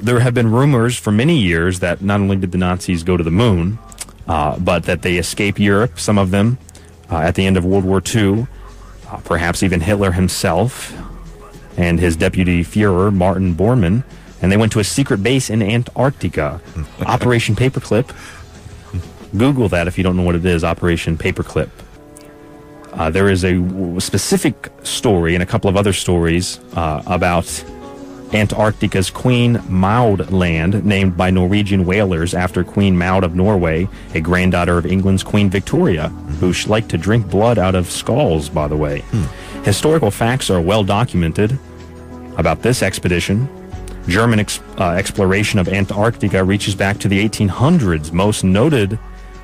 there have been rumors for many years that not only did the Nazis go to the moon, but that they escaped Europe, some of them, at the end of World War II, perhaps even Hitler himself and his deputy Führer, Martin Bormann, and they went to a secret base in Antarctica, Operation Paperclip. Google that if you don't know what it is, Operation Paperclip. There is a specific story and a couple of other stories about Antarctica's Queen Maud Land, named by Norwegian whalers after Queen Maud of Norway, a granddaughter of England's Queen Victoria, who liked to drink blood out of skulls, by the way. Historical facts are well documented about this expedition. German exploration of Antarctica reaches back to the 1800s. Most noted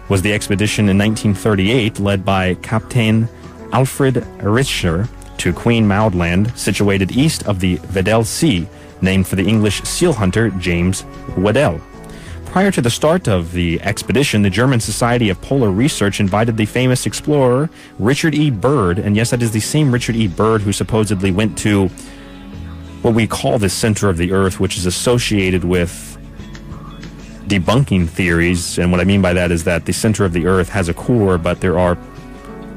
was the expedition in 1938 led by Captain Alfred Richter to Queen Maud Land, situated east of the Weddell Sea, named for the English seal hunter James Weddell. Prior to the start of the expedition, the German Society of Polar Research invited the famous explorer Richard E. Byrd, and yes, that is the same Richard E. Byrd who supposedly went to what we call the center of the Earth, which is associated with debunking theories. And what I mean by that is that the center of the Earth has a core, but there are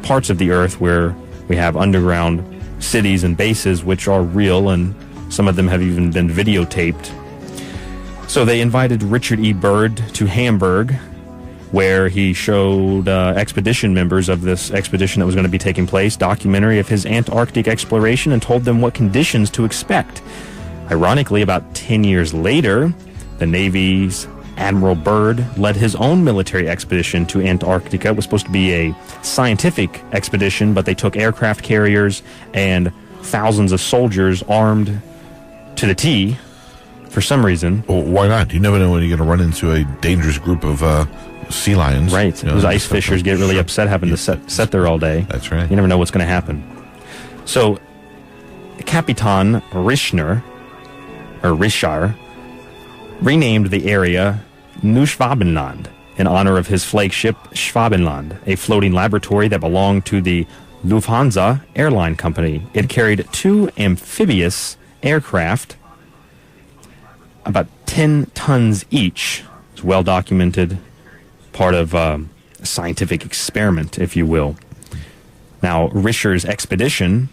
parts of the Earth where we have underground cities and bases which are real, and some of them have even been videotaped. So they invited Richard E. Byrd to Hamburg, where he showed expedition members of this expedition that was going to be taking place documentary of his Antarctic exploration and told them what conditions to expect. Ironically, about 10 years later, the Navy's Admiral Byrd led his own military expedition to Antarctica. It was supposed to be a scientific expedition, but they took aircraft carriers and thousands of soldiers armed to the T for some reason. Well, why not? You never know when you're going to run into a dangerous group of sea lions. Right. Those ice fishers get really upset having to sit there all day. That's right. You never know what's going to happen. So, Capitan Richter renamed the area Neuschwabenland in honor of his flagship Schwabenland, a floating laboratory that belonged to the Lufthansa airline company. It carried 2 amphibious aircraft, about 10 tons each. It's well documented, part of a scientific experiment, if you will. Now, Richter's expedition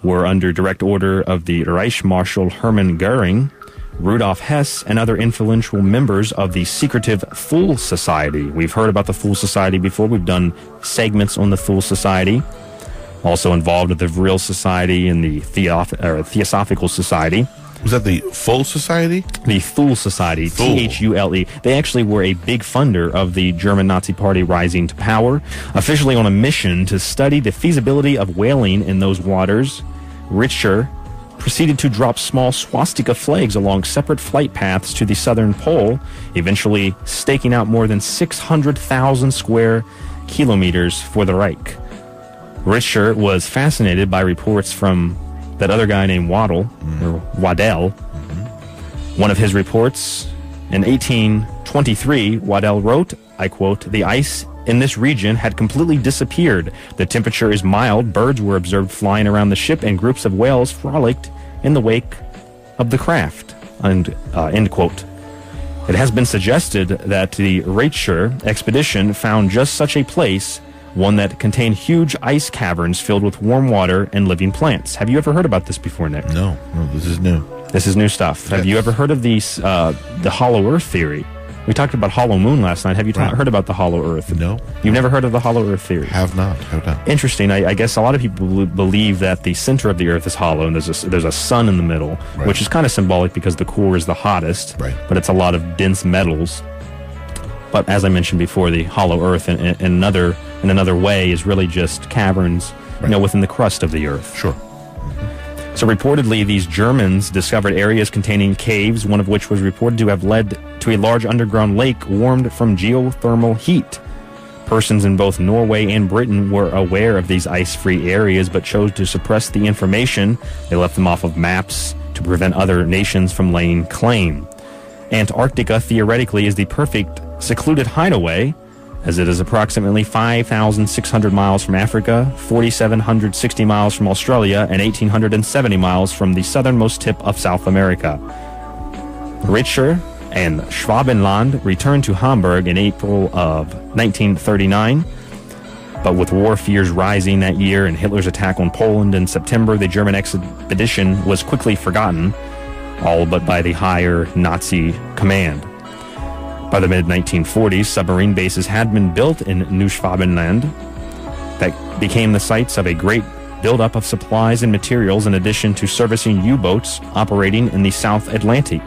were under direct order of the Reich Marshal Hermann Goering, Rudolf Hess, and other influential members of the secretive Thule Society. We've heard about the Thule Society before. We've done segments on the Thule Society. Also involved with the Vril Society and the Theosophical Society. Was that the Full Society? The Thule Society, Thule. Thule. They actually were a big funder of the German Nazi Party rising to power. Officially on a mission to study the feasibility of whaling in those waters, Richter proceeded to drop small swastika flags along separate flight paths to the southern pole, eventually staking out more than 600,000 square kilometers for the Reich. Richter was fascinated by reports from that other guy named Waddell. One of his reports in 1823, Waddell wrote, I quote, "The ice in this region had completely disappeared. The temperature is mild. Birds were observed flying around the ship, and groups of whales frolicked in the wake of the craft." And end quote. It has been suggested that the Richter expedition found just such a place, one that contained huge ice caverns filled with warm water and living plants. Have you ever heard about this before, Nick? No, this is new. This is new stuff. Yes. Have you ever heard of the Hollow Earth theory? We talked about Hollow Moon last night. Have you heard about the Hollow Earth? No. You've never heard of the Hollow Earth theory? Have not. Interesting. I guess a lot of people believe that the center of the Earth is hollow and there's a sun in the middle, which is kind of symbolic because the core is the hottest, but it's a lot of dense metals. But as I mentioned before, the Hollow Earth in another way is really just caverns, within the crust of the Earth. Sure. So reportedly, these Germans discovered areas containing caves, one of which was reported to have led to a large underground lake warmed from geothermal heat. Persons in both Norway and Britain were aware of these ice-free areas, but chose to suppress the information. They left them off of maps to prevent other nations from laying claim. Antarctica, theoretically, is the perfect secluded hideaway, as it is approximately 5,600 miles from Africa, 4,760 miles from Australia, and 1,870 miles from the southernmost tip of South America. Richter and Schwabenland returned to Hamburg in April of 1939. But with war fears rising that year and Hitler's attack on Poland in September, the German expedition was quickly forgotten, all but by the higher Nazi command. By the mid-1940s, submarine bases had been built in New Schwabenland that became the sites of a great buildup of supplies and materials in addition to servicing U-boats operating in the South Atlantic.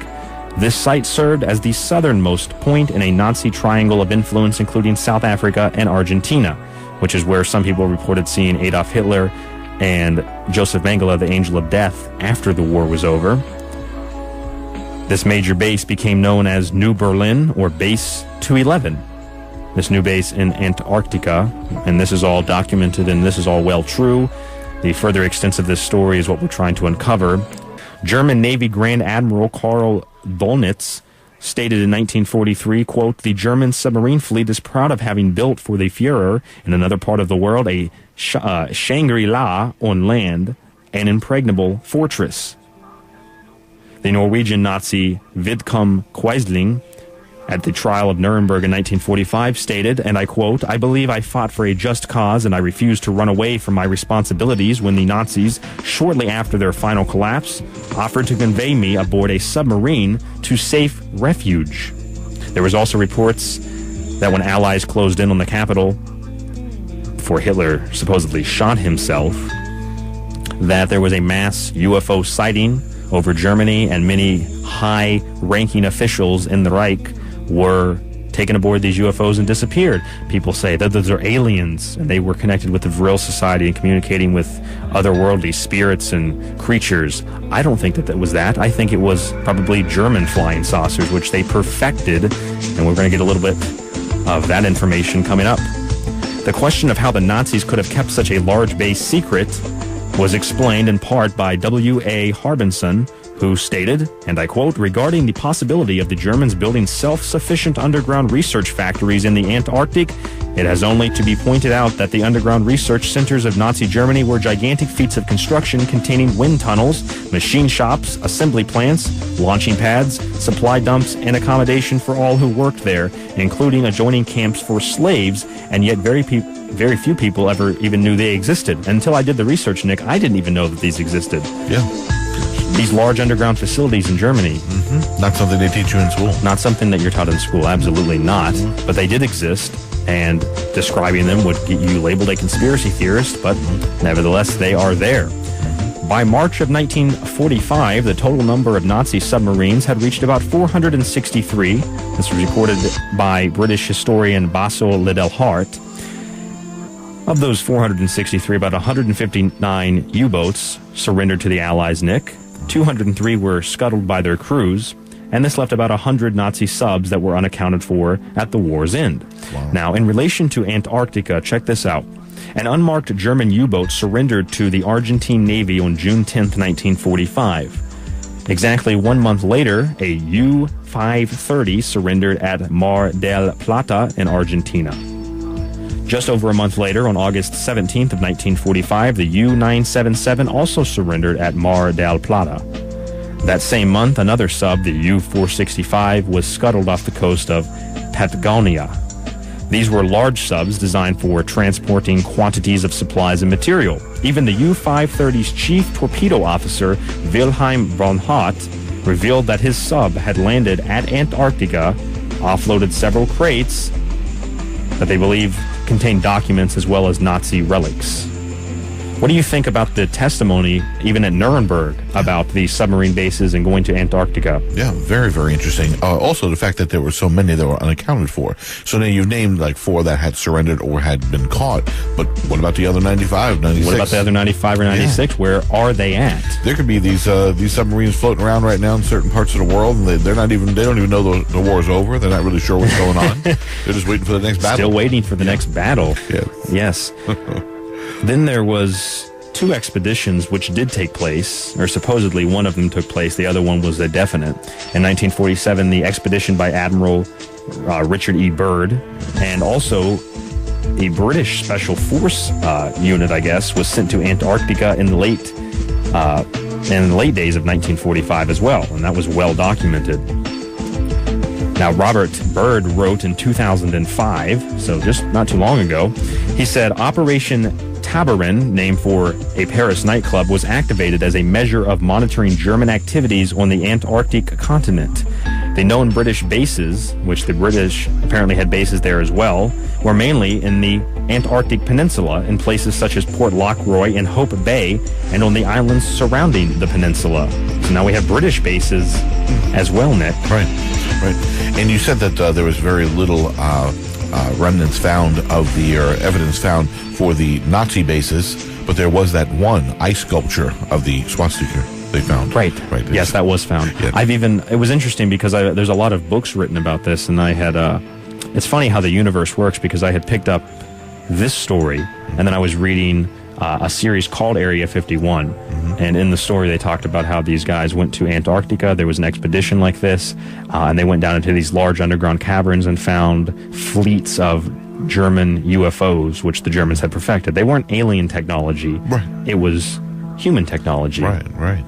This site served as the southernmost point in a Nazi triangle of influence including South Africa and Argentina, which is where some people reported seeing Adolf Hitler and Joseph Mengele, the Angel of Death, after the war was over. This major base became known as New Berlin, or Base 211. This new base in Antarctica, and this is all documented and this is all well true. The further extent of this story is what we're trying to uncover. German Navy Grand Admiral Karl Dönitz stated in 1943, quote, "The German submarine fleet is proud of having built for the Führer in another part of the world a Shangri-La on land, an impregnable fortress." The Norwegian Nazi Vidkun Quisling, at the trial of Nuremberg in 1945, stated, and I quote, "I believe I fought for a just cause and I refused to run away from my responsibilities when the Nazis, shortly after their final collapse, offered to convey me aboard a submarine to safe refuge." There was also reports that when Allies closed in on the capital, before Hitler supposedly shot himself, that there was a mass UFO sighting over Germany, and many high-ranking officials in the Reich were taken aboard these UFOs and disappeared. People say that those are aliens, and they were connected with the Vril Society and communicating with otherworldly spirits and creatures. I don't think that that was that. I think it was probably German flying saucers, which they perfected, and we're going to get a little bit of that information coming up. The question of how the Nazis could have kept such a large base secret was explained in part by W.A. Harbinson, who stated, and I quote, "Regarding the possibility of the Germans building self-sufficient underground research factories in the Antarctic, it has only to be pointed out that the underground research centers of Nazi Germany were gigantic feats of construction containing wind tunnels, machine shops, assembly plants, launching pads, supply dumps, and accommodation for all who worked there, including adjoining camps for slaves, and yet very few people ever even knew they existed. Until I did the research, Nick, I didn't even know that these existed." Yeah. These large underground facilities in Germany. Mm-hmm. Not something they teach you in school. Not something that you're taught in school, absolutely not. Mm-hmm. But they did exist, and describing them would get you labeled a conspiracy theorist, but nevertheless, they are there. By March of 1945, the total number of Nazi submarines had reached about 463. This was recorded by British historian Basil Liddell Hart. Of those 463, about 159 U-boats surrendered to the Allies, Nick. 203 were scuttled by their crews, and this left about 100 Nazi subs that were unaccounted for at the war's end. Wow. Now, in relation to Antarctica, check this out. An unmarked German U-boat surrendered to the Argentine Navy on June 10, 1945. Exactly 1 month later, a U-530 surrendered at Mar del Plata in Argentina. Just over a month later, on August 17th of 1945, the U-977 also surrendered at Mar del Plata. That same month, another sub, the U-465, was scuttled off the coast of Patagonia. These were large subs designed for transporting quantities of supplies and material. Even the U-530's chief torpedo officer, Wilhelm von Haut, revealed that his sub had landed at Antarctica, offloaded several crates that they believe contained documents as well as Nazi relics. What do you think about the testimony, even at Nuremberg, about the submarine bases and going to Antarctica? Yeah, very, very interesting. Also, the fact that there were so many that were unaccounted for. So now you've named like 4 that had surrendered or had been caught. But what about the other 95, 96? What about the other 95 or 96? Yeah. Where are they at? There could be these submarines floating around right now in certain parts of the world, and they don't even know the war's over. They're not really sure what's going on. They're just waiting for the next battle. Still waiting for the next battle. Yes. Then there was 2 expeditions which did take place, or supposedly one of them took place. The other one was a definite. In 1947, the expedition by Admiral Richard E. Byrd, and also a British Special Force unit, I guess, was sent to Antarctica in the late days of 1945 as well, and that was well documented. Now, Robert Byrd wrote in 2005, so just not too long ago, he said, Operation Tabarin, named for a Paris nightclub, was activated as a measure of monitoring German activities on the Antarctic continent. The known British bases, which the British apparently had bases there as well, were mainly in the Antarctic Peninsula in places such as Port Lockroy and Hope Bay and on the islands surrounding the peninsula. So now we have British bases as well, Nick. Right. And you said that there was very little remnants found of the, or evidence found for the Nazi bases, but there was that one ice sculpture of the swastika they found. Right. Yes, that was found. Yeah. It was interesting because there's a lot of books written about this, and I had, it's funny how the universe works, because I had picked up this story, and then I was reading a series called Area 51, and in the story they talked about how these guys went to Antarctica. There was an expedition like this, and they went down into these large underground caverns and found fleets of German UFOs, which the Germans had perfected. They weren't alien technology. Right. It was human technology. Right.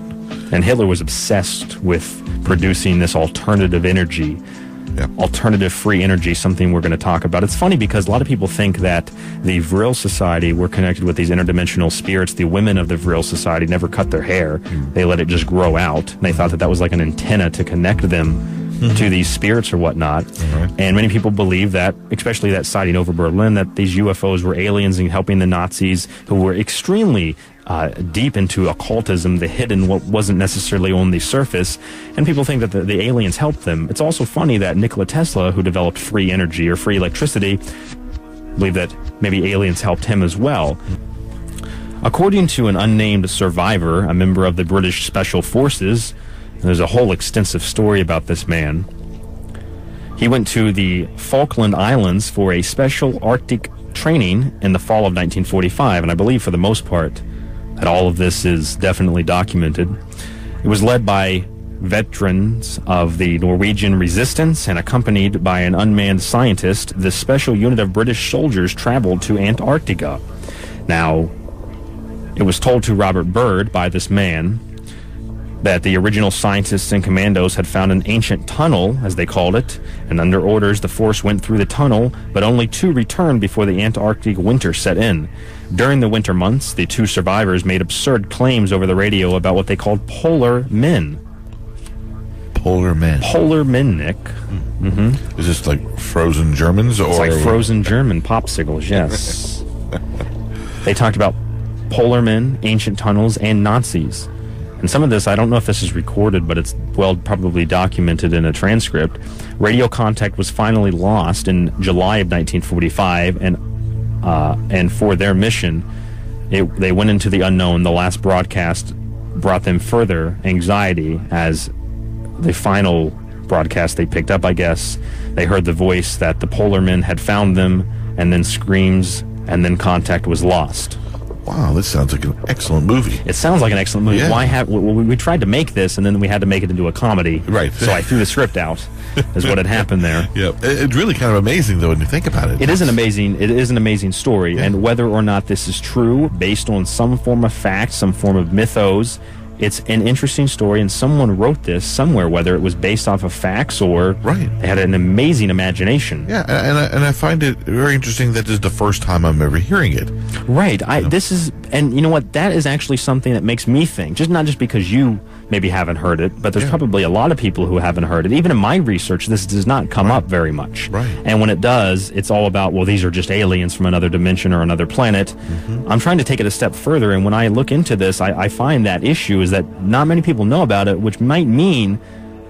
And Hitler was obsessed with producing this alternative energy, alternative free energy, something we're going to talk about. It's funny because a lot of people think that the Vril Society were connected with these interdimensional spirits. The women of the Vril Society never cut their hair. They let it just grow out. And they thought that was like an antenna to connect them to these spirits or whatnot. And many people believe that, especially that sighting over Berlin, that these UFOs were aliens and helping the Nazis, who were extremely deep into occultism, the hidden, what wasn't necessarily on the surface, and people think that the aliens helped them. It's also funny that Nikola Tesla, who developed free energy or free electricity, believe that maybe aliens helped him as well. According to an unnamed survivor, a member of the British Special Forces, there's a whole extensive story about this man. He went to the Falkland Islands for a special Arctic training in the fall of 1945, and I believe for the most part that all of this is definitely documented. It was led by veterans of the Norwegian resistance and accompanied by an unmanned scientist. This special unit of British soldiers traveled to Antarctica. Now, it was told to Robert Byrd by this man that the original scientists and commandos had found an ancient tunnel, as they called it, and under orders the force went through the tunnel, but only 2 returned before the Antarctic winter set in. During the winter months, the 2 survivors made absurd claims over the radio about what they called polar men. Polar men? Polar men, Nick. Is this like frozen Germans? It's like frozen German popsicles, yes. They talked about polar men, ancient tunnels, and Nazis. And some of this, I don't know if this is recorded, but it's probably documented in a transcript. Radio contact was finally lost in July of 1945, and for their mission, they went into the unknown. The last broadcast brought them further anxiety, as the final broadcast they picked up, I guess, they heard the voice that the polar men had found them, and then screams, and then contact was lost. Wow, this sounds like an excellent movie. It sounds like an excellent movie. Yeah. Why have we tried to make this, and then we had to make it into a comedy. Right. So I threw the script out. Is what had happened there. Yeah, it's really kind of amazing though when you think about it. It is an amazing story, and whether or not this is true, based on some form of fact, some form of mythos, it's an interesting story, and someone wrote this somewhere, whether it was based off of facts or they had an amazing imagination. Yeah, and I find it very interesting that this is the first time I'm ever hearing it. Right. This is, and you know what? That is actually something that makes me think, not just because you maybe haven't heard it, but there's probably a lot of people who haven't heard it. Even in my research, this does not come up very much. Right. And when it does, it's all about, well, these are just aliens from another dimension or another planet. I'm trying to take it a step further, and when I look into this, I find that issue is that not many people know about it, which might mean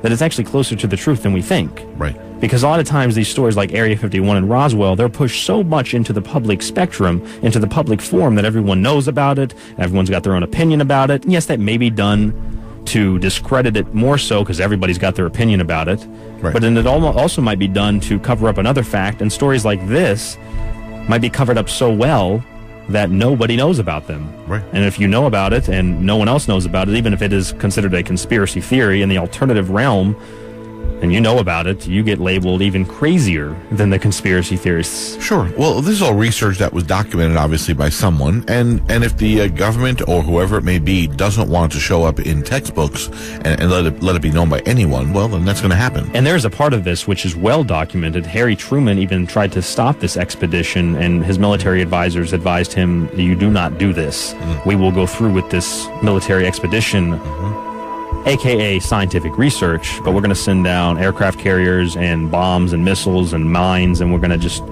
that it's actually closer to the truth than we think. Right. Because a lot of times these stories like Area 51 and Roswell, they're pushed so much into the public spectrum, into the public forum, that everyone knows about it, everyone's got their own opinion about it. And yes, that may be done to discredit it more so because everybody's got their opinion about it. Right. But then it also might be done to cover up another fact, and stories like this might be covered up so well that nobody knows about them. Right. And if you know about it and no one else knows about it, even if it is considered a conspiracy theory in the alternative realm, and you know about it, you get labeled even crazier than the conspiracy theorists. Sure. Well, this is all research that was documented, obviously, by someone. And if the government or whoever it may be doesn't want to show up in textbooks and let it be known by anyone, well, then that's going to happen. And there's a part of this which is well documented. Harry Truman even tried to stop this expedition, and his military advisors advised him, you do not do this. We will go through with this military expedition, aka scientific research, but we're going to send down aircraft carriers and bombs and missiles and mines, and we're going to just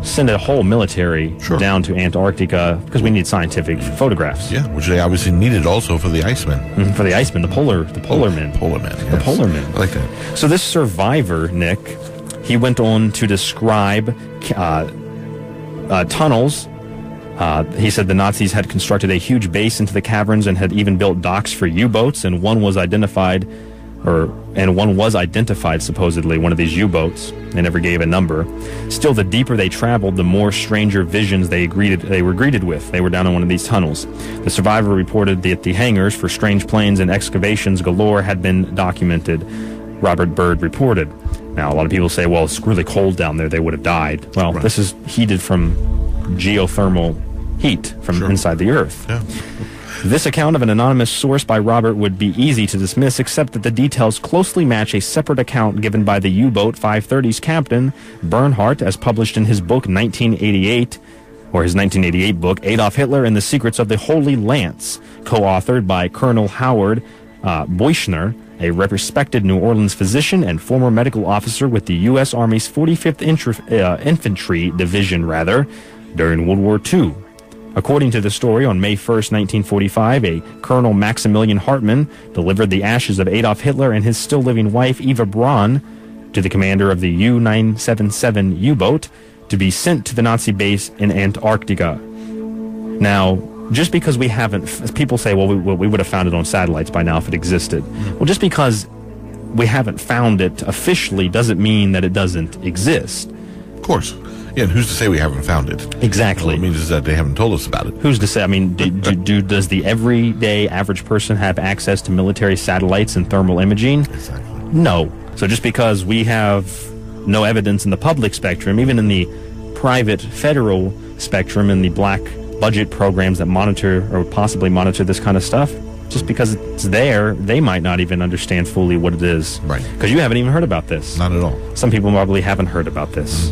send a whole military down to Antarctica because we need scientific photographs. Yeah, which they obviously needed also for the Icemen. For the Icemen, the polar men. Polar men, yes. The polar men. I like that. So this survivor, Nick, he went on to describe tunnels. He said the Nazis had constructed a huge base into the caverns and had even built docks for U-boats, and one was identified supposedly, one of these U-boats. They never gave a number. Still, the deeper they traveled, the more stranger visions they were greeted with. They were down in one of these tunnels. The survivor reported that the hangars for strange planes and excavations galore had been documented. Robert Byrd reported. Now, a lot of people say, well, it's really cold down there, they would have died. Well, This is heated from geothermal heat from inside the Earth. Yeah. This account of an anonymous source by Robert would be easy to dismiss, except that the details closely match a separate account given by the U-boat 530's captain, Bernhardt, as published in his book 1988, or his 1988 book, Adolf Hitler and the Secrets of the Holy Lance, co-authored by Colonel Howard Boischner, a respected New Orleans physician and former medical officer with the U.S. Army's 45th Infantry Division, during World War II. According to the story, on May 1st, 1945, a Colonel Maximilian Hartmann delivered the ashes of Adolf Hitler and his still-living wife, Eva Braun, to the commander of the U-977 U-boat to be sent to the Nazi base in Antarctica. Now, just because we haven't... People say, well, we would have found it on satellites by now if it existed. Well, just because we haven't found it officially doesn't mean that it doesn't exist. Of course. Yeah, and who's to say we haven't found it? Exactly. All it means is that they haven't told us about it. Who's to say? I mean, does the everyday average person have access to military satellites and thermal imaging? Exactly. No. So just because we have no evidence in the public spectrum, even in the private federal spectrum, in the black budget programs that monitor or possibly monitor this kind of stuff, just because it's there, they might not even understand fully what it is. Right. Because you haven't even heard about this. Not at all. Some people probably haven't heard about this.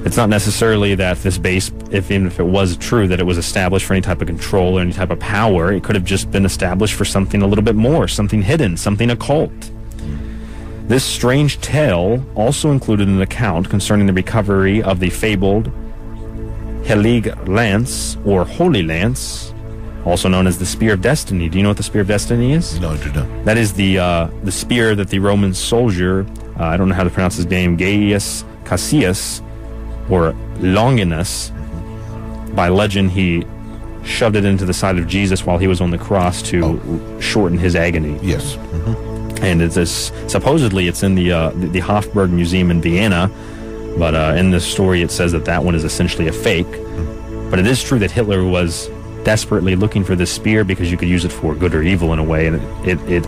It's not necessarily that this base, even if it was true, that it was established for any type of control or any type of power. It could have just been established for something a little bit more, something hidden, something occult. This strange tale also included an account concerning the recovery of the fabled Heilige Lance, or Holy Lance, also known as the Spear of Destiny. Do you know what the Spear of Destiny is? No, I do not. That is the spear that the Roman soldier, I don't know how to pronounce his name, Gaius Cassius, or Longinus, by legend, he shoved it into the side of Jesus while he was on the cross to shorten his agony. Yes. And supposedly it's in the Hofburg Museum in Vienna, but in this story it says that one is essentially a fake. But it is true that Hitler was desperately looking for this spear because you could use it for good or evil in a way, and it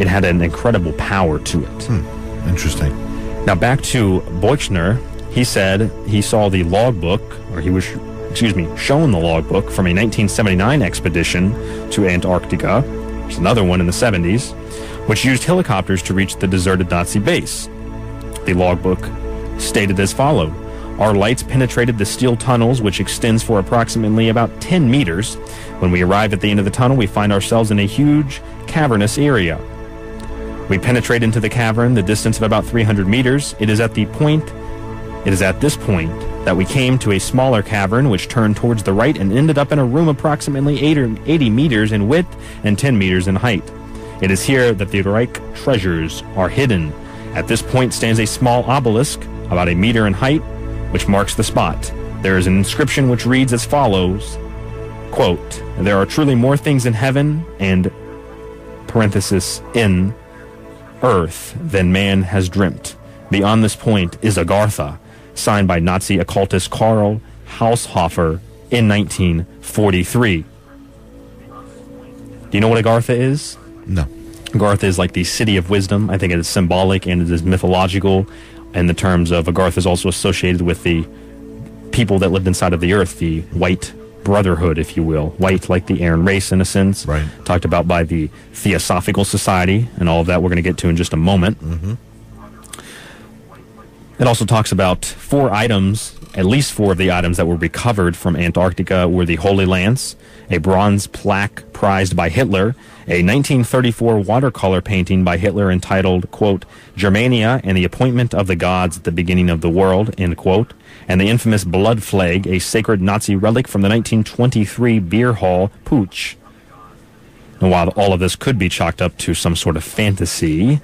had an incredible power to it. Interesting. Now back to Boichner. He said he saw the logbook, or he was, shown the logbook from a 1979 expedition to Antarctica. There's another one in the 70s, which used helicopters to reach the deserted Nazi base. The logbook stated as follows: our lights penetrated the steel tunnels, which extends for approximately about 10 meters. When we arrive at the end of the tunnel, we find ourselves in a huge cavernous area. We penetrate into the cavern, the distance of about 300 meters. It is at this point that we came to a smaller cavern, which turned towards the right and ended up in a room approximately 80 meters in width and 10 meters in height. It is here that the Reich treasures are hidden. At this point stands a small obelisk, about a meter in height, which marks the spot. There is an inscription which reads as follows, quote, there are truly more things in heaven and, parenthesis, in earth than man has dreamt. Beyond this point is Agartha, signed by Nazi occultist Karl Haushofer in 1943. Do you know what Agartha is? No. Agartha is like the city of wisdom. I think it is symbolic and it is mythological in the terms of Agartha is also associated with the people that lived inside of the earth, the white brotherhood, if you will. White like the Aryan race, in a sense. Right. Talked about by the Theosophical Society, and all of that we're going to get to in just a moment. Mm-hmm. It also talks about 4 items, at least 4 of the items that were recovered from Antarctica were the Holy Lance, a bronze plaque prized by Hitler, a 1934 watercolor painting by Hitler entitled, quote, Germania and the Appointment of the Gods at the Beginning of the World, end quote, and the infamous blood flag, a sacred Nazi relic from the 1923 beer hall putsch. And while all of this could be chalked up to some sort of fantasy,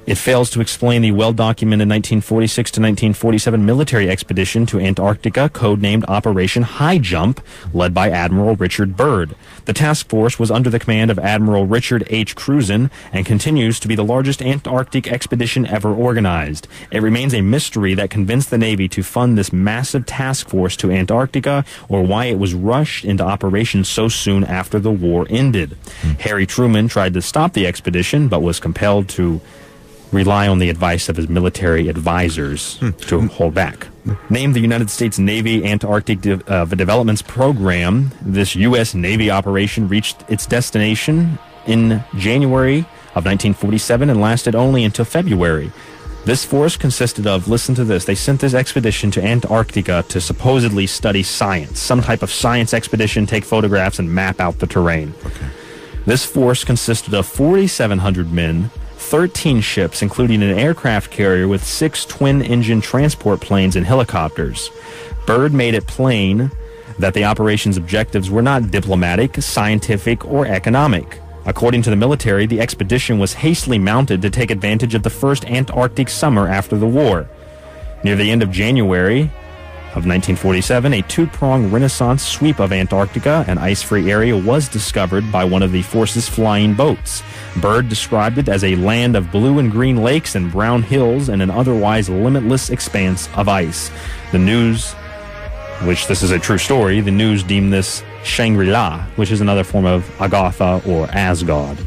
it fails to explain the well-documented 1946 to 1947 military expedition to Antarctica, codenamed Operation High Jump, led by Admiral Richard Byrd. The task force was under the command of Admiral Richard H. Cruzen and continues to be the largest Antarctic expedition ever organized. It remains a mystery that convinced the Navy to fund this massive task force to Antarctica, or why it was rushed into operation so soon after the war ended. Harry Truman tried to stop the expedition, but was compelled to rely on the advice of his military advisors to hold back. Named the United States Navy Antarctic Developments Program, this U.S. Navy operation reached its destination in January of 1947 and lasted only until February. This force consisted of, listen to this, they sent this expedition to Antarctica to supposedly study science, some type of science expedition, take photographs, and map out the terrain. Okay. This force consisted of 4,700 men, 13 ships, including an aircraft carrier with 6 twin-engine transport planes and helicopters. Byrd made it plain that the operation's objectives were not diplomatic, scientific, or economic. According to the military, the expedition was hastily mounted to take advantage of the first Antarctic summer after the war. Near the end of January of 1947, a 2-pronged Renaissance sweep of Antarctica, an ice-free area, was discovered by one of the force's flying boats. Byrd described it as a land of blue and green lakes and brown hills and an otherwise limitless expanse of ice. The news, which this is a true story, the news deemed this Shangri-La, which is another form of Agartha or Asgard.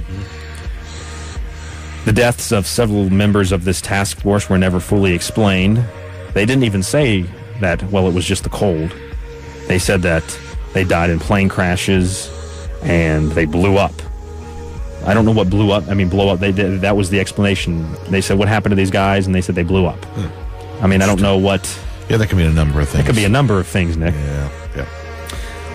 The deaths of several members of this task force were never fully explained. They didn't even say that, well, it was just the cold. They said that they died in plane crashes and they blew up. I don't know what blew up. I mean, blow up. That was the explanation. They said, what happened to these guys? And they said they blew up. I mean, I don't know what. Yeah, that could mean a number of things. It could be a number of things, Nick. Yeah.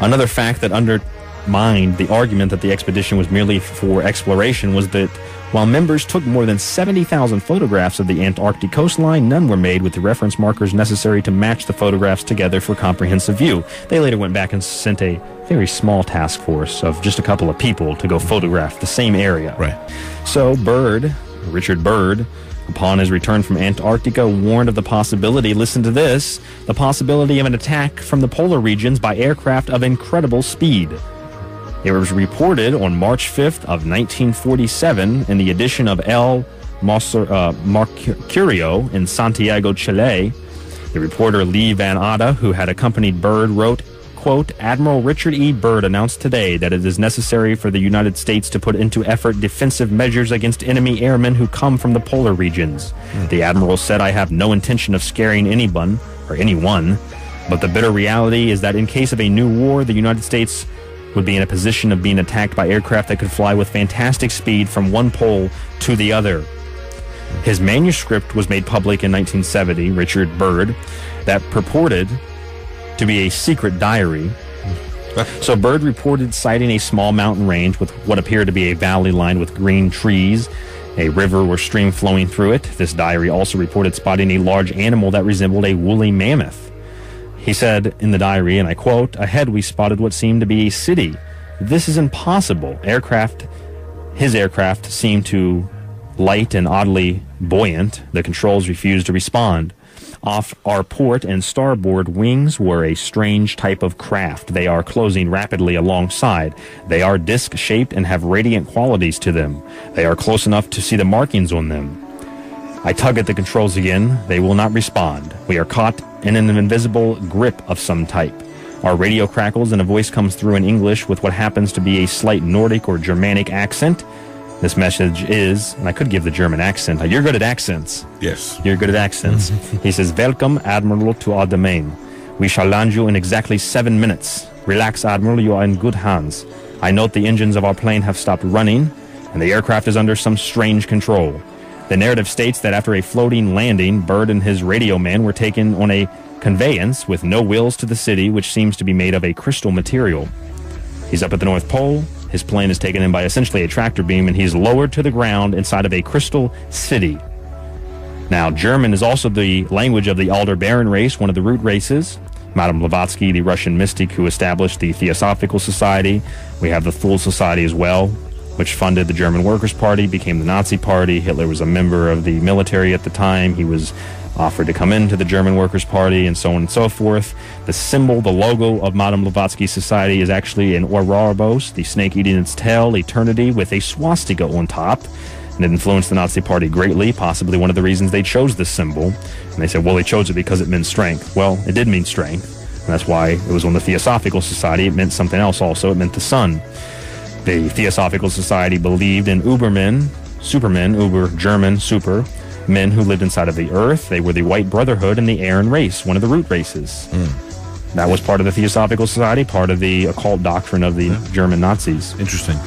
Another fact that undermined the argument that the expedition was merely for exploration was that while members took more than 70,000 photographs of the Antarctic coastline, none were made with the reference markers necessary to match the photographs together for comprehensive view. They later went back and sent a very small task force of just a couple of people to go photograph the same area. Right. So Richard Byrd, upon his return from Antarctica, warned of the possibility, listen to this, the possibility of an attack from the polar regions by aircraft of incredible speed. It was reported on March 5th of 1947 in the edition of El Mercurio in Santiago, Chile. The reporter Lee Van Ada, who had accompanied Byrd, wrote, quote, Admiral Richard E. Byrd announced today that it is necessary for the United States to put into effort defensive measures against enemy airmen who come from the polar regions. The Admiral said, I have no intention of scaring anyone, but the bitter reality is that in case of a new war, the United States would be in a position of being attacked by aircraft that could fly with fantastic speed from one pole to the other. His manuscript was made public in 1970, Richard Byrd, that purported to be a secret diary. So Byrd reported sighting a small mountain range with what appeared to be a valley lined with green trees, a river or stream flowing through it. This diary also reported spotting a large animal that resembled a woolly mammoth. He said in the diary, and I quote, ahead we spotted what seemed to be a city. This is impossible. His aircraft seemed to light and oddly buoyant. The controls refused to respond. Off our port and starboard wings were a strange type of craft. They are closing rapidly alongside. They are disc-shaped and have radiant qualities to them. They are close enough to see the markings on them. I tug at the controls again. They will not respond. We are caught in an invisible grip of some type. Our radio crackles and a voice comes through in English with what happens to be a slight Nordic or Germanic accent. This message is, and I could give the German accent. You're good at accents. Yes. You're good at accents. He says, "Welcome, Admiral, to our domain. We shall land you in exactly 7 minutes. Relax, Admiral, you are in good hands. I note the engines of our plane have stopped running, and the aircraft is under some strange control. The narrative states that after a floating landing, Byrd and his radio man were taken on a conveyance with no wheels to the city, which seems to be made of a crystal material. He's up at the North Pole. His plane is taken in by essentially a tractor beam, and he's lowered to the ground inside of a crystal city." Now, German is also the language of the Aldebaran race, one of the root races. Madame Blavatsky, the Russian mystic who established the Theosophical Society. We have the Thule Society as well, which funded the German Workers' Party, became the Nazi Party. Hitler was a member of the military at the time. He was offered to come into the German Workers' Party, and so on and so forth. The symbol, the logo of Madame Blavatsky's society is actually an Ouroboros, the snake eating its tail, eternity, with a swastika on top. And it influenced the Nazi Party greatly, possibly one of the reasons they chose this symbol. And they said, well, they chose it because it meant strength. Well, it did mean strength, and that's why it was on the Theosophical Society. It meant something else also. It meant the sun. The Theosophical Society believed in Ubermen, supermen, Uber, German, super, men who lived inside of the earth. They were the White Brotherhood and the Aryan race, one of the root races. That was part of the Theosophical Society, part of the occult doctrine of the German Nazis. Interesting.